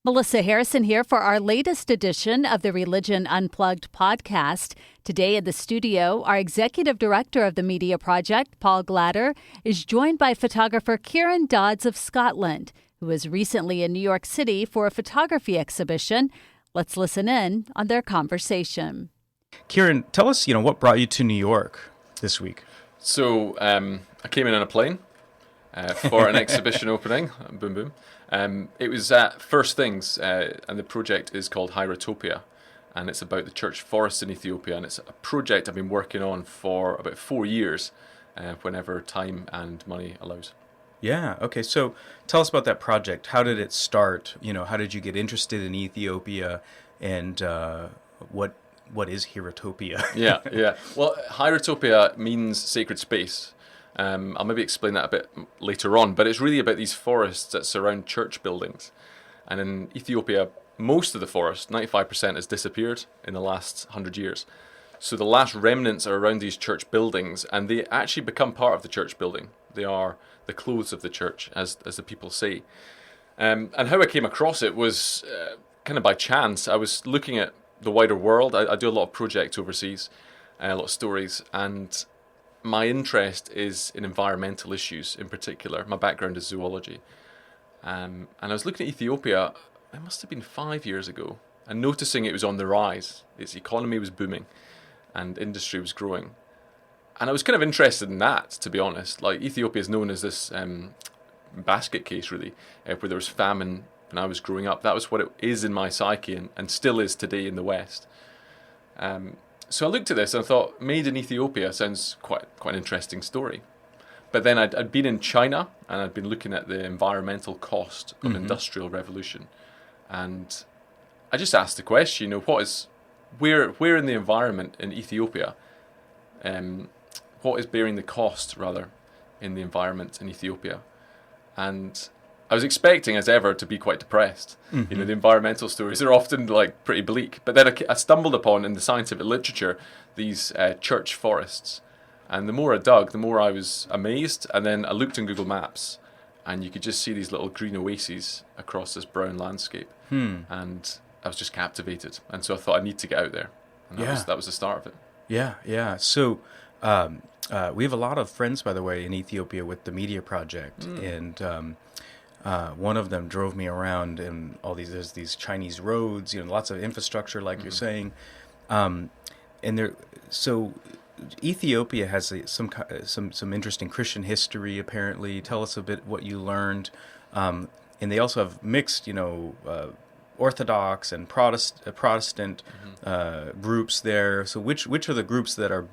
Melissa Harrison here for our latest edition of the Religion Unplugged podcast. Today in the studio, our executive director of the media project, Paul Glatter, is joined by photographer Kieran Dodds of Scotland, who was recently in New York City for a photography exhibition. Let's listen in on their conversation. Kieran, tell us, what brought you to New York this week? So I came in on a plane for an exhibition opening. Boom, boom. It was at First Things, and the project is called Hierotopia, and it's about the church forests in Ethiopia, and it's a project I've been working on for about 4 years, whenever time and money allows. Yeah, okay, so tell us about that project. How did it start? How did you get interested in Ethiopia, and what is Hierotopia? Yeah. Well, Hierotopia means sacred space. I'll maybe explain that a bit later on, but it's really about these forests that surround church buildings. And in Ethiopia, most of the forest, 95%, has disappeared in the last 100 years. So the last remnants are around these church buildings, and they actually become part of the church building. They are the clothes of the church, as the people say. And how I came across it was kind of by chance. I was looking at the wider world. I do a lot of projects overseas, a lot of stories, and my interest is in environmental issues in particular. My background is zoology. And I was looking at Ethiopia, it must have been 5 years ago, and noticing it was on the rise. Its economy was booming and industry was growing. And I was kind of interested in that, to be honest. Like, Ethiopia is known as this basket case, really, where there was famine when I was growing up. That was what it is in my psyche and still is today in the West. So I looked at this and I thought, made in Ethiopia sounds quite an interesting story. But then I'd been in China and I'd been looking at the environmental cost of industrial revolution. And I just asked the question, where in the environment in Ethiopia, what is bearing the cost, rather, in the environment in Ethiopia? And I was expecting, as ever, to be quite depressed. The environmental stories are often pretty bleak. But then I stumbled upon, in the scientific literature, these church forests. And the more I dug, the more I was amazed. And then I looked in Google Maps, and you could just see these little green oases across this brown landscape. And I was just captivated. And so I thought, I need to get out there. And that was the start of it. Yeah. So we have a lot of friends, by the way, in Ethiopia with the media project. And one of them drove me around in there's these Chinese roads, lots of infrastructure, like you're saying. So Ethiopia has some interesting Christian history, apparently. Tell us a bit what you learned. And they also have mixed, Orthodox and Protestant groups there. So which are the groups that are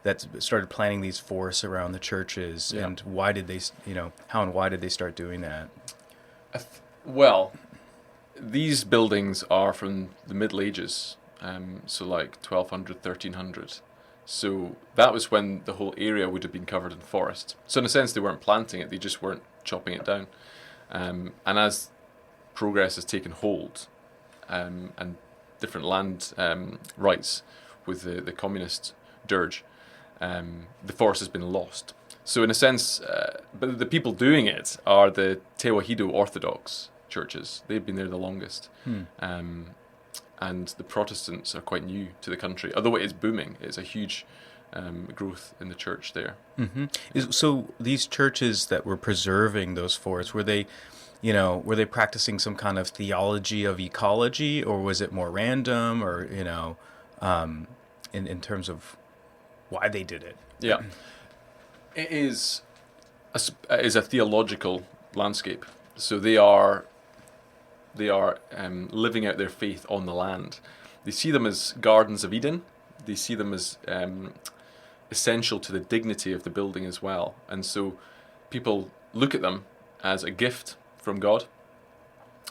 that started planting these forests around the churches, and why did they, how and why did they start doing that? Well, these buildings are from the Middle Ages, so 1200, 1300. So that was when the whole area would have been covered in forest. So in a sense, they weren't planting it; they just weren't chopping it down. And as progress has taken hold, and different land rights with the communist dirge, the forest has been lost. So in a sense, but the people doing it are the Tewahedo Orthodox churches. They've been there the longest. And the Protestants are quite new to the country. Although it is booming, it's a huge growth in the church there. So these churches that were preserving those forests, were they practicing some kind of theology of ecology, or was it more random, or in terms of why they did it? Yeah, it is a theological landscape. So they are living out their faith on the land. They see them as gardens of Eden. They see them as essential to the dignity of the building as well. And so people look at them as a gift from God,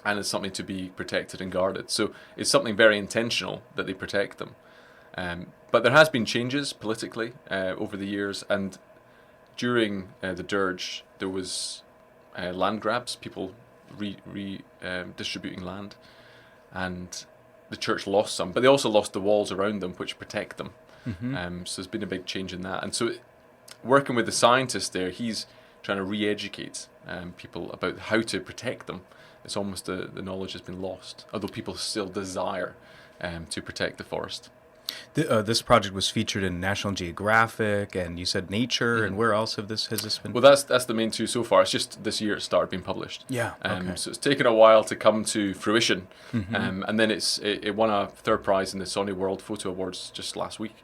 and as something to be protected and guarded. So it's something very intentional that they protect them. But there has been changes politically over the years, and during the dirge there was land grabs, people distributing land, and the church lost some, but they also lost the walls around them which protect them. So there's been a big change in that. And so working with the scientist there, he's trying to re-educate people about how to protect them. it's almost the knowledge has been lost, although people still desire to protect the forest. This project was featured in National Geographic, and you said Nature, and where else has this been? Well, that's the main two so far. It's just this year it started being published. Yeah. Okay. So it's taken a while to come to fruition, and then it won a third prize in the Sony World Photo Awards just last week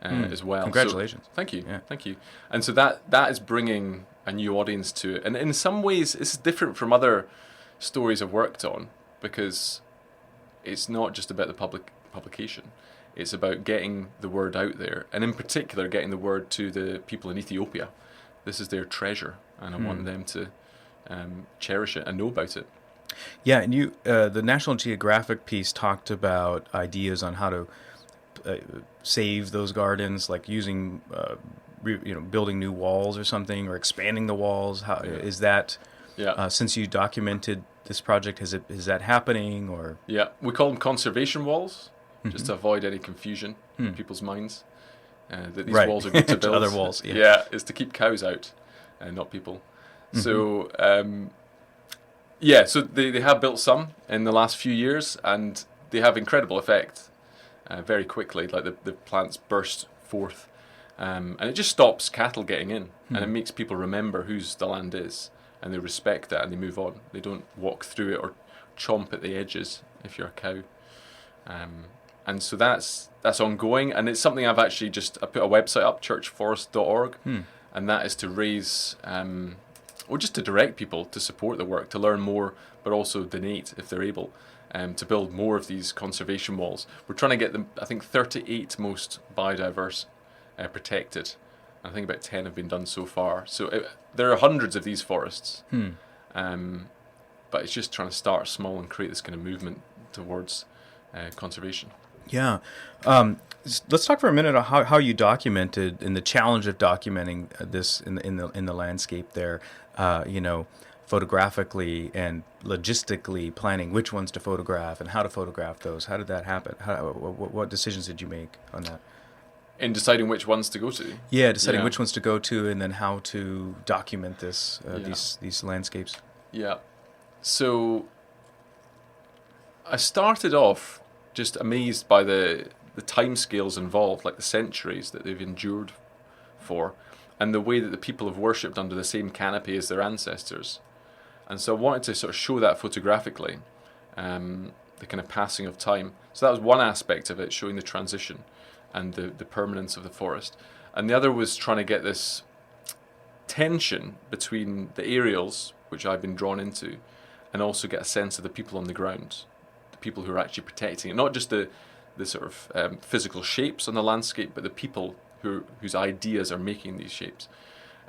as well. Congratulations! So, thank you, thank you. And so that is bringing a new audience to it, and in some ways it's different from other stories I've worked on, because it's not just about the publication. It's about getting the word out there, and in particular, getting the word to the people in Ethiopia. This is their treasure, and I want them to cherish it and know about it. Yeah, and the National Geographic piece talked about ideas on how to save those gardens, like using, building new walls or something, or expanding the walls. How is that? Yeah. Since you documented this project, is that happening, or? Yeah, we call them conservation walls. Just to avoid any confusion in people's minds, that these walls are good to build. Other walls, is to keep cows out, and not people. So, so they have built some in the last few years, and they have incredible effect very quickly. Like the plants burst forth, and it just stops cattle getting in, and it makes people remember whose the land is, and they respect that, and they move on. They don't walk through it or chomp at the edges if you're a cow. And so that's ongoing, and it's something I've actually I put a website up, churchforest.org, and that is to raise, or just to direct people to support the work, to learn more, but also donate if they're able, to build more of these conservation walls. We're trying to get them, I think, 38 most biodiverse protected. I think about 10 have been done so far. So there are hundreds of these forests, but it's just trying to start small and create this kind of movement towards conservation. Yeah. Let's talk for a minute about how you documented, and the challenge of documenting this in the landscape there, photographically and logistically planning which ones to photograph and how to photograph those. How did that happen? What decisions did you make on that? In deciding which ones to go to? Yeah, deciding which ones to go to, and then how to document these landscapes. Yeah. So I started off just amazed by the time scales involved, like the centuries that they've endured for, and the way that the people have worshipped under the same canopy as their ancestors. And so I wanted to sort of show that photographically, the kind of passing of time. So that was one aspect of it, showing the transition and the permanence of the forest. And the other was trying to get this tension between the aerials, which I've been drawn into, and also get a sense of the people on the ground, the people who are actually protecting it, not just the sort of physical shapes on the landscape, but the people whose ideas are making these shapes.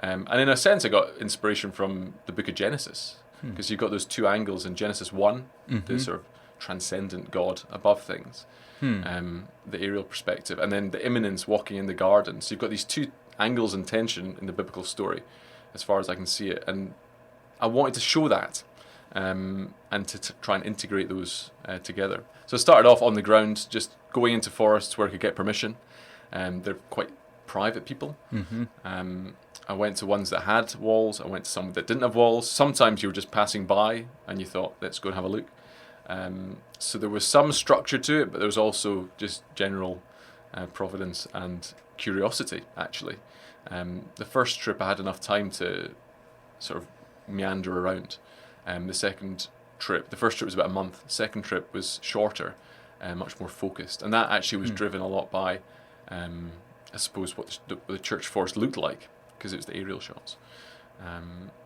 And in a sense, I got inspiration from the book of Genesis, because you've got those two angles in Genesis 1, the sort of transcendent God above things, the aerial perspective, and then the immanence walking in the garden. So you've got these two angles in tension in the biblical story, as far as I can see it. And I wanted to show that, and to try and integrate those together. So I started off on the ground, just going into forests where I could get permission. They're quite private people. I went to ones that had walls. I went to some that didn't have walls. Sometimes you were just passing by and you thought, let's go and have a look. So there was some structure to it, but there was also just general providence and curiosity, actually. The first trip I had enough time to sort of meander around. The first trip was about a month. The second trip was shorter, much more focused. And that actually was driven a lot by, I suppose, what the church forest looked like, because it was the aerial shots.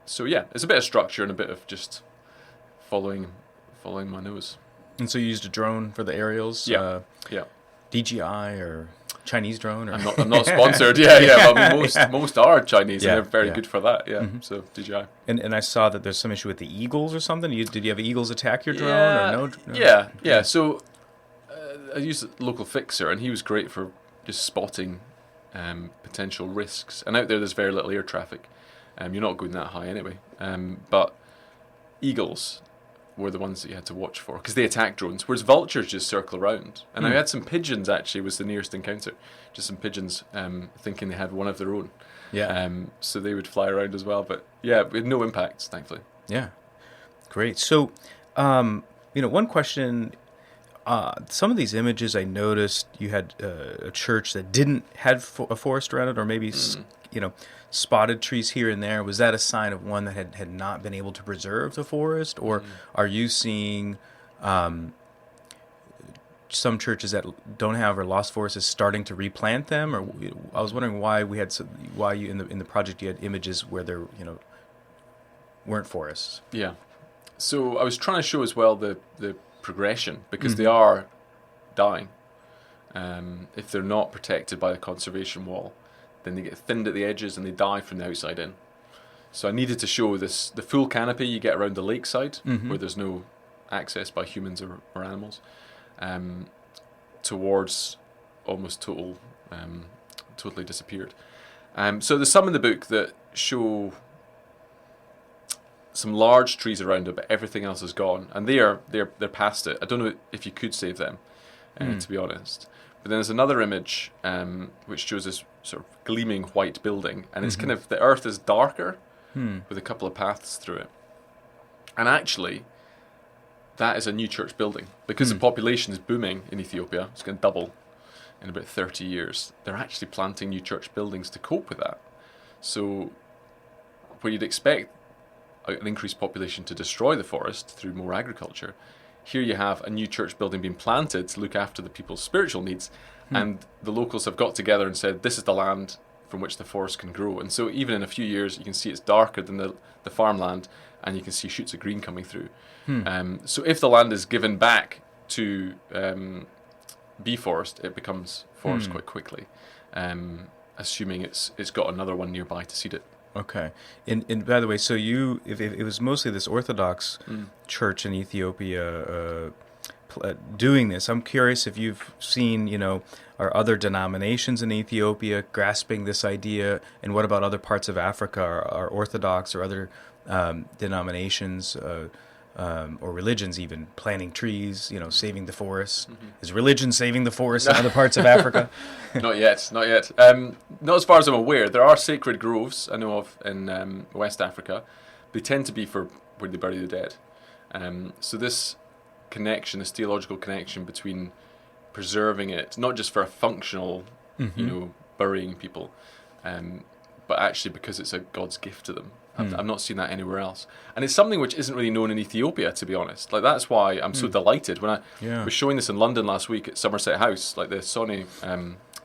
So yeah, it's a bit of structure and a bit of just following my nose. And so you used a drone for the aerials? Yeah. DJI or Chinese drone? Or? I'm not sponsored. But most are Chinese, and they're very good for that. So DJI. And I saw that there's some issue with the eagles or something. Did you have eagles attack your drone or no? Yeah. So I used a local fixer, and he was great for just spotting potential risks. And out there's very little air traffic. You're not going that high anyway. But eagles were the ones that you had to watch for, because they attack drones, whereas vultures just circle around. And I had some pigeons, actually, was the nearest encounter. Just some pigeons thinking they had one of their own. So they would fly around as well. But yeah, with no impacts, thankfully. Yeah. Great. So One question. Some of these images I noticed you had a church that didn't have a forest around it, or maybe spotted trees here and there. Was that a sign of one that had not been able to preserve the forest, or are you seeing some churches that don't have or lost forests starting to replant them? Or I was wondering why you in the project you had images where there weren't forests. Yeah. So I was trying to show as well the progression, because they are dying. If they're not protected by the conservation wall, then they get thinned at the edges and they die from the outside in. So I needed to show the full canopy you get around the lakeside, where there's no access by humans or animals, towards almost totally disappeared. So there's some in the book that show some large trees around it, but everything else is gone, and they're past it. I don't know if you could save them, to be honest. But then there's another image which shows this sort of gleaming white building, and it's kind of, the earth is darker with a couple of paths through it. And actually, that is a new church building, because the population is booming in Ethiopia. It's going to double in about 30 years. They're actually planting new church buildings to cope with that. So where you'd expect an increased population to destroy the forest through more agriculture, here you have a new church building being planted to look after the people's spiritual needs. And the locals have got together and said, this is the land from which the forest can grow. And so even in a few years, you can see it's darker than the farmland, and you can see shoots of green coming through. So if the land is given back to bee forest, it becomes forest quite quickly, assuming it's got another one nearby to seed it. Okay. And by the way, so if it was mostly this Orthodox church in Ethiopia doing this, I'm curious if you've seen, are other denominations in Ethiopia grasping this idea, and what about other parts of Africa? Are Orthodox or other denominations or religions even planting trees, saving the forests? Is religion saving the forests in other parts of Africa? Not yet. Not as far as I'm aware. There are sacred groves I know of in West Africa. They tend to be for where they bury the dead. So this connection, this theological connection between preserving it, not just for a functional, burying people, but actually because it's a God's gift to them. I've not seen that anywhere else. And it's something which isn't really known in Ethiopia, to be honest. Like, that's why I'm so delighted. When I was showing this in London last week at Somerset House, like the Sony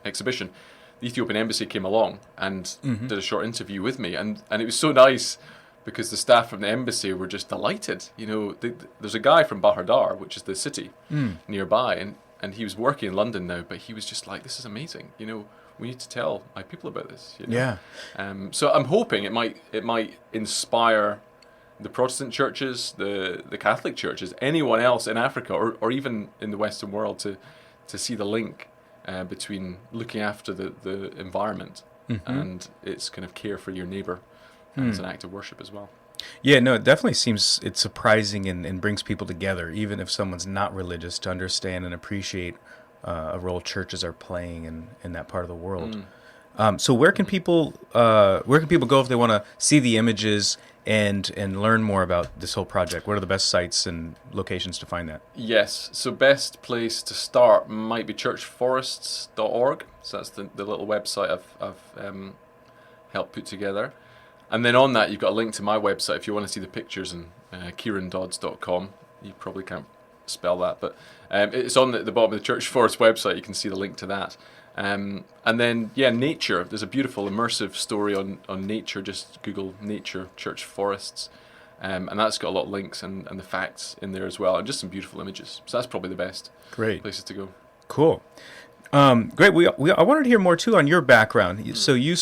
exhibition, the Ethiopian embassy came along and did a short interview with me. And it was so nice because the staff from the embassy were just delighted. There's a guy from Bahir Dar, which is the city nearby, and he was working in London now, but he was just like, this is amazing. We need to tell my people about this. Yeah. So I'm hoping it might inspire the Protestant churches, the Catholic churches, anyone else in Africa or even in the Western world to see the link between looking after the environment and its kind of care for your neighbor as an act of worship as well. Yeah, no, it definitely seems it's surprising and brings people together, even if someone's not religious, to understand and appreciate a role churches are playing in that part of the world. So where can people go if they want to see the images and learn more about this whole project? What are the best sites and locations to find that? Yes, so best place to start might be churchforests.org. So that's the little website I've helped put together. And then on that, you've got a link to my website if you want to see the pictures, and KieranDodds.com. You probably can't spell that, but it's on the bottom of the Church Forest website. You can see the link to that. And then, nature. There's a beautiful immersive story on nature. Just Google nature, church forests. And that's got a lot of links and the facts in there as well, and just some beautiful images. So that's probably the best places to go. Cool. Great. I wanted to hear more too on your background. So you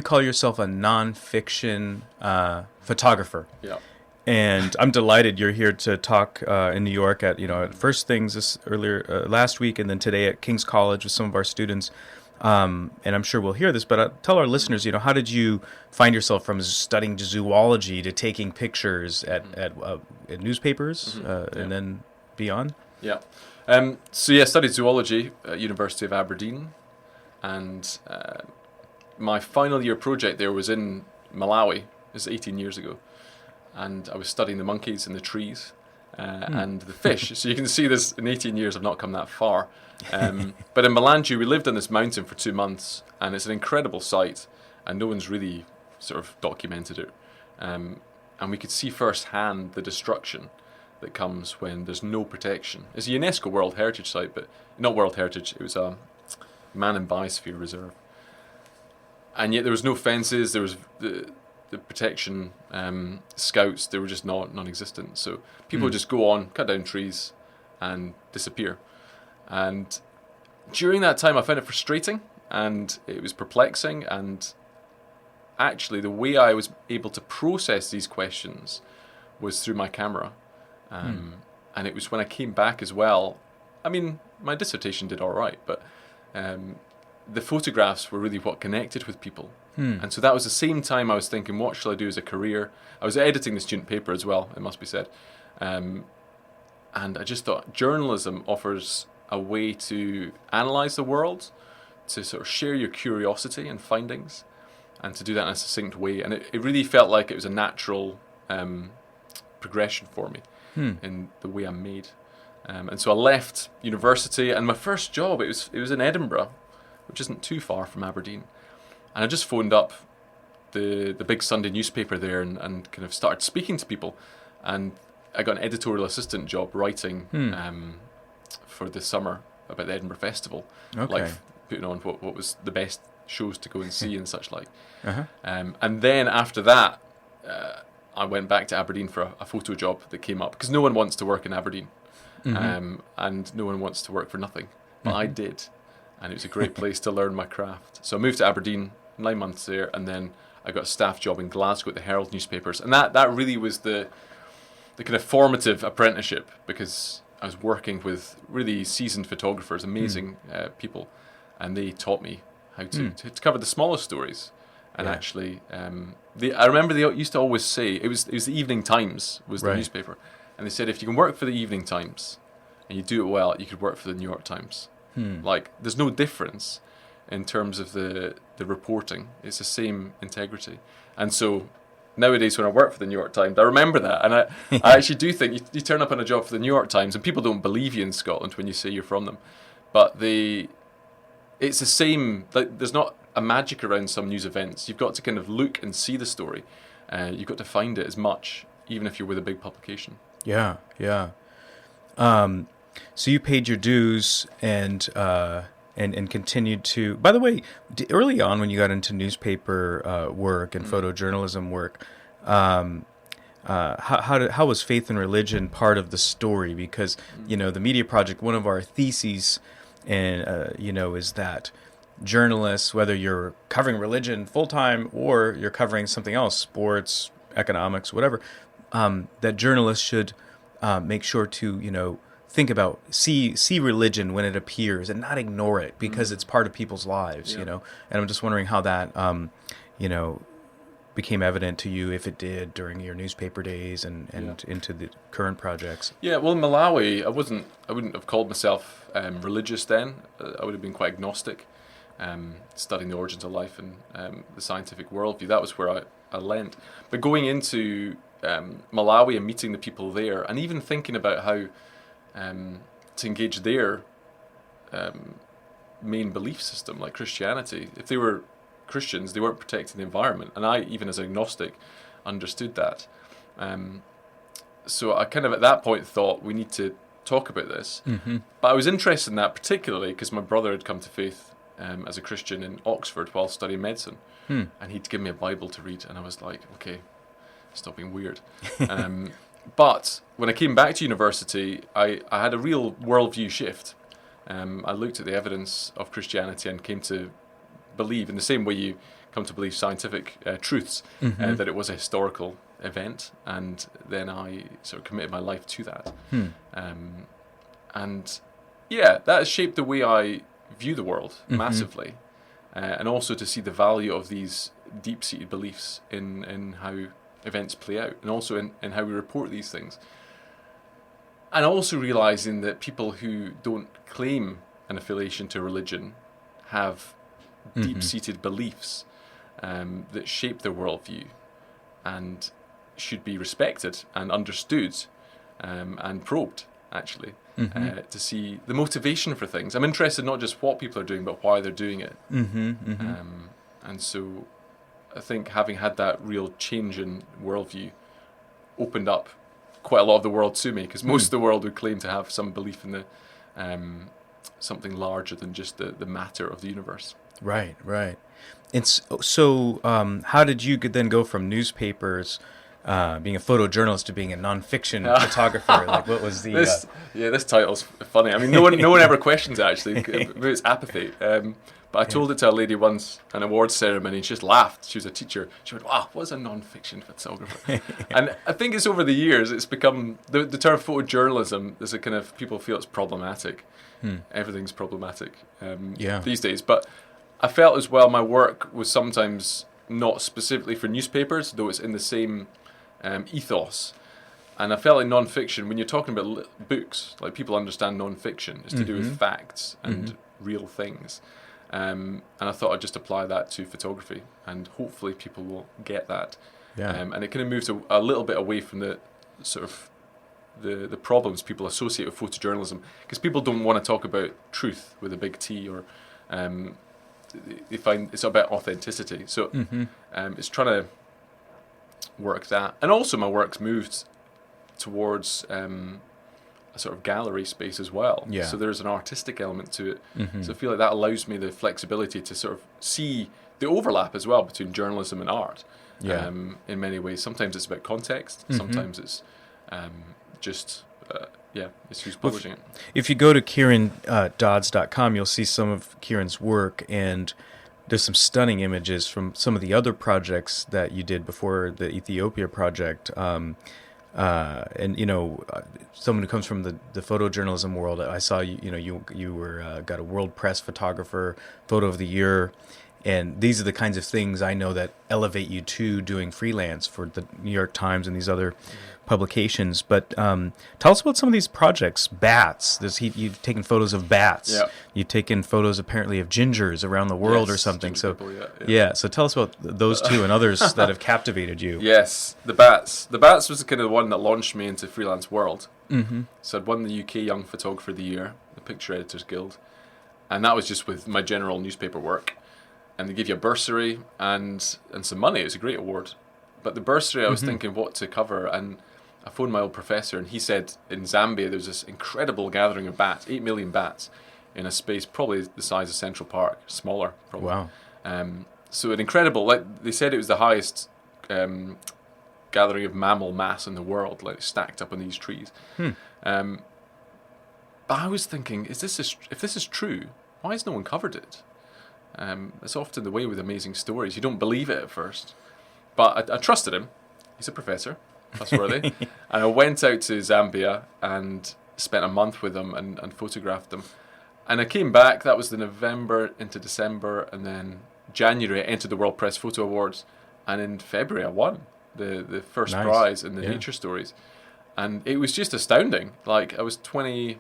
call yourself a nonfiction photographer. Yeah. And I'm delighted you're here to talk in New York at First Things last week, and then today at King's College with some of our students. And I'm sure we'll hear this, but tell our listeners, how did you find yourself from studying zoology to taking pictures at newspapers and then beyond? Yeah. I studied zoology at University of Aberdeen, and my final year project there was in Malawi. This is 18 years ago. And I was studying the monkeys and the trees. and the fish. So you can see this, in 18 years I've not come that far. But in Melanju, we lived on this mountain for 2 months, and it's an incredible sight, and no one's really sort of documented it. And we could see firsthand the destruction that comes when there's no protection. It's a UNESCO World Heritage Site, but not World Heritage, it was a Man and Biosphere Reserve. And yet there was no fences, there was the protection scouts, they were just non-existent. So people would just go on, cut down trees, and disappear. And during that time I found it frustrating, and it was perplexing, and actually the way I was able to process these questions was through my camera. And it was when I came back as well. I mean, my dissertation did all right, but the photographs were really what connected with people. And so that was the same time I was thinking, what shall I do as a career? I was editing the student paper as well, it must be said. And I just thought journalism offers a way to analyse the world, to sort of share your curiosity and findings, and to do that in a succinct way. And it really felt like it was a natural progression for me in the way I'm made. And so I left university, and my first job, it was in Edinburgh, which isn't too far from Aberdeen. And I just phoned up the big Sunday newspaper there and kind of started speaking to people. And I got an editorial assistant job writing for the summer about the Edinburgh Festival. Okay. Like putting on what was the best shows to go and see and such like. And then after that, I went back to Aberdeen for a photo job that came up, because no one wants to work in Aberdeen. And no one wants to work for nothing. But I did. And it was a great place to learn my craft. So I moved to Aberdeen, 9 months there, and then I got a staff job in Glasgow at the Herald newspapers. And that really was the kind of formative apprenticeship, because I was working with really seasoned photographers, amazing people, and they taught me how to cover the smallest stories. And actually, I remember they used to always say, it was the Evening Times was the newspaper, and they said, if you can work for the Evening Times and you do it well, you could work for the New York Times. Like, there's no difference in terms of the reporting. It's the same integrity. And so nowadays when I work for the New York Times, I remember that, and I actually do think you turn up on a job for the New York Times and people don't believe you in Scotland when you say you're from them, but it's the same. Like, there's not a magic around some news events. You've got to kind of look and see the story. You've got to find it as much, even if you're with a big publication. Yeah. So you paid your dues and continued to. By the way, early on when you got into newspaper work and photojournalism work, how was faith and religion part of the story? Because the Media Project, one of our theses, is that journalists, whether you're covering religion full time or you're covering something else, sports, economics, whatever, that journalists should make sure to think about see religion when it appears and not ignore it, because it's part of people's lives. And I'm just wondering how that became evident to you, if it did, during your newspaper days and into the current projects. Yeah, well, in Malawi, I wouldn't have called myself religious then. I would have been quite agnostic, studying the origins of life and the scientific worldview. That was where I leant. But going into Malawi and meeting the people there, and even thinking about how to engage their main belief system, like Christianity. If they were Christians, they weren't protecting the environment, and I, even as an agnostic, understood that. So I kind of at that point thought, we need to talk about this. But I was interested in that particularly because my brother had come to faith as a Christian in Oxford while studying medicine, and he'd give me a Bible to read, and I was like, okay, stop being weird. But when I came back to university, I had a real worldview shift. I looked at the evidence of Christianity and came to believe, in the same way you come to believe scientific truths, that it was a historical event, and then I sort of committed my life to that. And yeah, that has shaped the way I view the world massively, and also to see the value of these deep-seated beliefs in how events play out, and also in how we report these things. And also realising that people who don't claim an affiliation to religion have deep-seated beliefs that shape their worldview and should be respected and understood, and probed, actually, to see the motivation for things. I'm interested not just what people are doing, but why they're doing it. And so I think having had that real change in worldview opened up quite a lot of the world to me, because most of the world would claim to have some belief in the something larger than just the matter of the universe. Right. And so how did you then go from newspapers, being a photojournalist, to being a nonfiction photographer? Like, what was the... This title's funny. I mean, no one ever questions it, actually. Maybe it's apathy. But I told it to a lady once at an awards ceremony, and she just laughed. She was a teacher. She went, "Wow, what's a non-fiction photographer?" And I think it's over the years, it's become, the term photojournalism, there's a kind of, people feel it's problematic. Everything's problematic these days. But I felt as well my work was sometimes not specifically for newspapers, though it's in the same ethos. And I felt like non-fiction, when you're talking about books, like people understand non-fiction, it's to do with facts and real things. And I thought I'd just apply that to photography, and hopefully people will get that. And it kind of moves a little bit away from the sort of the problems people associate with photojournalism, because people don't want to talk about truth with a big T, or they find it's about authenticity. So it's trying to work that. And also my work's moved towards a sort of gallery space as well. So there's an artistic element to it. So I feel like that allows me the flexibility to sort of see the overlap as well between journalism and art. In many ways. Sometimes it's about context. Sometimes it's it's who's publishing it. If you go to KieranDodds.com, you'll see some of Kieran's work, and there's some stunning images from some of the other projects that you did before the Ethiopia project. And someone who comes from the photojournalism world, I saw you were got a World Press Photographer Photo of the Year, and these are the kinds of things I know that elevate you to doing freelance for the New York Times and these other publications. But tell us about some of these projects. Bats. You've taken photos of bats. You've taken photos apparently of gingers around the world or something. So so tell us about those two and others that have captivated you. Yes, the bats. The bats was kind of the one that launched me into freelance world. So I'd won the UK Young Photographer of the Year, the Picture Editors Guild, and that was just with my general newspaper work. And they give you a bursary and some money. It was a great award. But the bursary, I was thinking what to cover, and I phoned my old professor, and he said in Zambia there was this incredible gathering of bats, 8 million bats, in a space probably the size of Central Park, smaller probably. Wow. So an incredible, like they said, it was the highest gathering of mammal mass in the world, like stacked up on these trees. But I was thinking, if this is true, why has no one covered it? It's often the way with amazing stories. You don't believe it at first. But I trusted him. He's a professor, trustworthy. And I went out to Zambia and spent a month with him and photographed them. And I came back, that was the November into December, and then January I entered the World Press Photo Awards, and in February I won the first prize in the Nature Stories. And it was just astounding. Like, I was 25,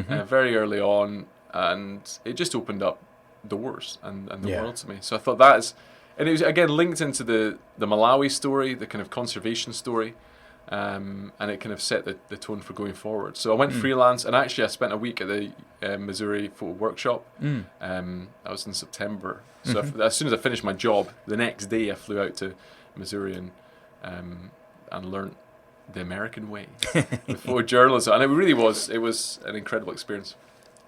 very early on, and it just opened up doors and the world to me. So I thought and it was again linked into the Malawi story, the kind of conservation story, and it kind of set the tone for going forward. So I went freelance, and actually I spent a week at the Missouri Photo Workshop. That was in September. So as soon as I finished my job, the next day I flew out to Missouri and learnt the American way with photojournalism, and it was an incredible experience.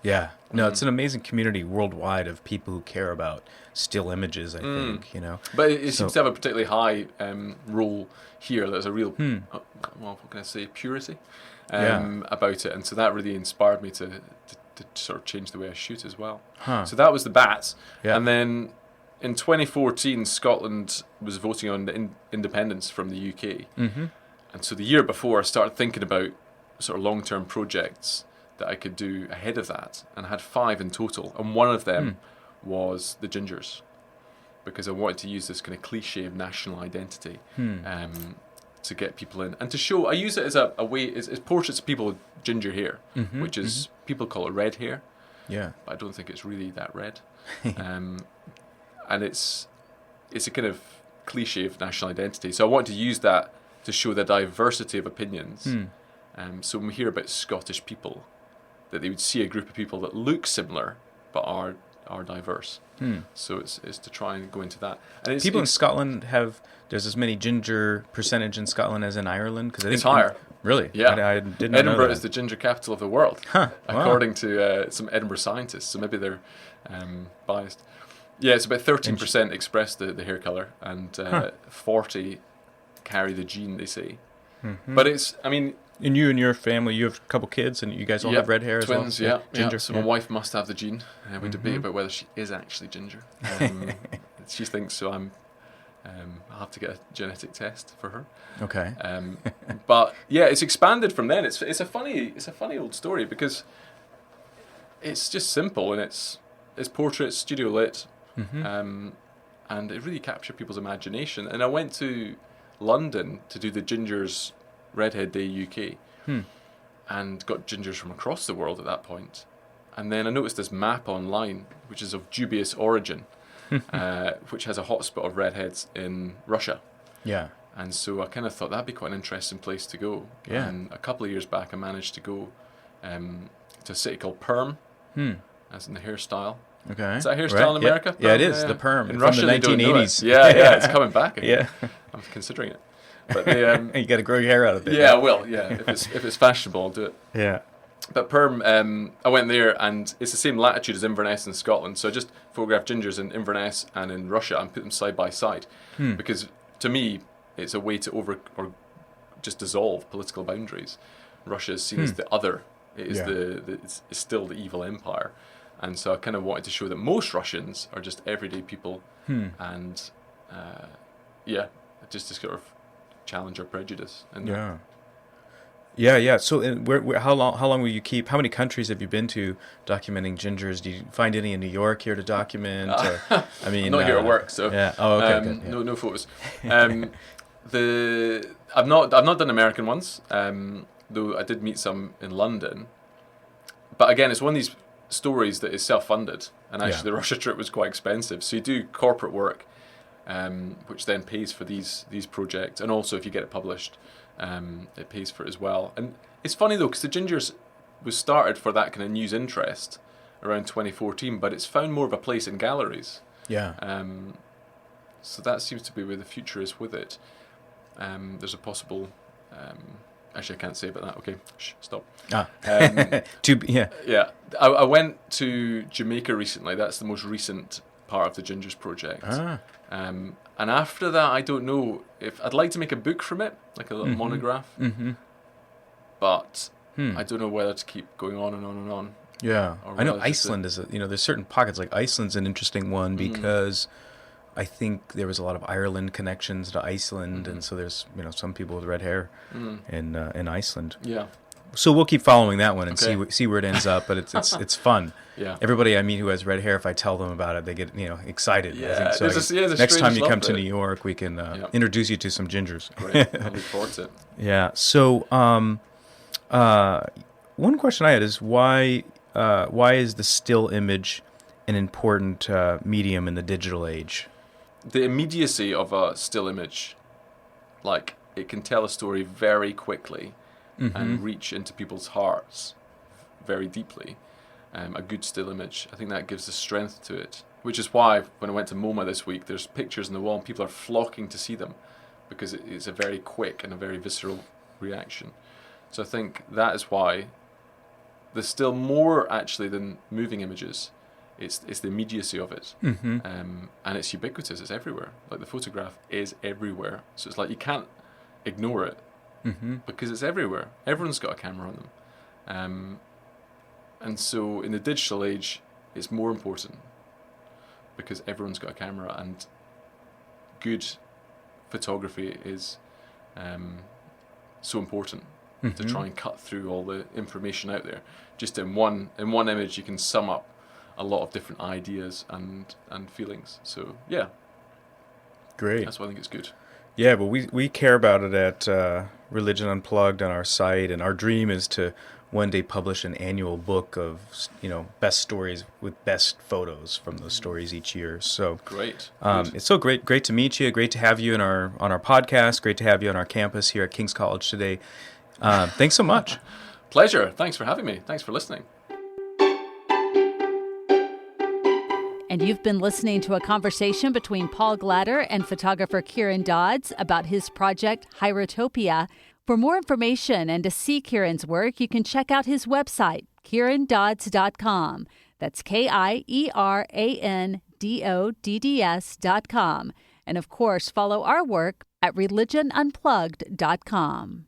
Yeah, no, it's an amazing community worldwide of people who care about still images, I think, But it seems to have a particularly high role here. There's a real, what can I say, purity about it. And so that really inspired me to sort of change the way I shoot as well. So that was the bats. And then in 2014, Scotland was voting on independence from the UK. And so the year before, I started thinking about sort of long-term projects that I could do ahead of that, and I had 5 in total, and one of them was the gingers, because I wanted to use this kind of cliche of national identity to get people in, and to show, I use it as a way, it's portraits of people with ginger hair, which is, people call it red hair, but I don't think it's really that red, and it's a kind of cliche of national identity, so I wanted to use that to show the diversity of opinions. So when we hear about Scottish people, that they would see a group of people that look similar but are diverse. So it's to try and go into that. And people in Scotland there's as many ginger percentage in Scotland as in Ireland? Because it's higher. Really? Yeah. I didn't know Edinburgh that. is the ginger capital of the world, according to some Edinburgh scientists. So maybe they're biased. Yeah, it's about 13% express the hair colour, and 40 carry the gene, they say. But it's, I mean... And you and your family, you have a couple kids, and you guys all have red hair twins, as well? Ginger. So my wife must have the gene. We debate about whether she is actually ginger. She thinks so. I'll have to get a genetic test for her. Okay. But yeah, it's expanded from then. It's a funny old story because it's just simple, and it's portraits, studio lit, and it really captured people's imagination. And I went to London to do the Gingers Redhead Day UK, and got gingers from across the world at that point. And then I noticed this map online, which is of dubious origin, which has a hotspot of redheads in Russia. Yeah. And so I kind of thought that'd be quite an interesting place to go. Yeah. And a couple of years back, I managed to go to a city called Perm, as in the hairstyle. Okay. Is that a hairstyle in America? Yeah, it is, the Perm. In Russia, from the 1980s. Yeah, it's coming back again. Yeah. I'm considering it. But you got to grow your hair out of it. Yeah, I will. Yeah, if it's fashionable, I'll do it. Yeah. But Perm, I went there, and it's the same latitude as Inverness in Scotland. So I just photographed gingers in Inverness and in Russia and put them side by side, because to me it's a way to just dissolve political boundaries. Russia is seen as the other. It is it's still the evil empire, and so I kind of wanted to show that most Russians are just everyday people, and just to sort of challenge our prejudice. And yeah. So, how long will you keep? How many countries have you been to documenting gingers? Do you find any in New York here to document? Or, I mean, I'm not here at work, so yeah. Oh, okay. Good, yeah. No photos. I've not done American ones, though I did meet some in London. But again, it's one of these stories that is self-funded, and actually the Russia trip was quite expensive. So you do corporate work, which then pays for these projects, and also if you get it published, it pays for it as well. And it's funny though, because the Gingers was started for that kind of news interest around 2014, but it's found more of a place in galleries. Yeah. So that seems to be where the future is with it. There's a possible. Actually, I can't say about that. Okay, stop. Yeah. I went to Jamaica recently. That's the most recent part of the Gingers project. And after that, I don't know if I'd like to make a book from it, like a little monograph. But I don't know whether to keep going on and on and on. Yeah, I know Iceland is there's certain pockets, like Iceland's an interesting one because I think there was a lot of Ireland connections to Iceland, and so there's some people with red hair in Iceland. Yeah. So we'll keep following that one and see where it ends up, but it's fun. Yeah. Everybody I meet who has red hair, if I tell them about it, they get excited. Yeah. I think so. Next time you come to New York, we can introduce you to some gingers. Great. I look forward to it. Yeah. So one question I had is why is the still image an important medium in the digital age? The immediacy of a still image, like it can tell a story very quickly and reach into people's hearts very deeply. A good still image, I think that gives the strength to it, which is why when I went to MoMA this week, there's pictures on the wall and people are flocking to see them because it's a very quick and a very visceral reaction. So I think that is why there's still more actually than moving images. It's the immediacy of it, and it's ubiquitous. It's everywhere. Like the photograph is everywhere, so it's like you can't ignore it because it's everywhere. Everyone's got a camera on them, and so in the digital age, it's more important because everyone's got a camera, and good photography is so important to try and cut through all the information out there. Just in one image, you can sum up a lot of different ideas and feelings. So yeah, great. That's why I think it's good. Yeah, but we care about it at Religion Unplugged on our site, and our dream is to one day publish an annual book of, best stories with best photos from those stories each year. So great. It's so great to meet you. Great to have you on our podcast. Great to have you on our campus here at King's College today. Thanks so much. Pleasure. Thanks for having me. Thanks for listening. And you've been listening to a conversation between Paul Glatter and photographer Kieran Dodds about his project, Hierotopia. For more information and to see Kieran's work, you can check out his website, KieranDodds.com. That's KIERANDODDS.com. And of course, follow our work at religionunplugged.com.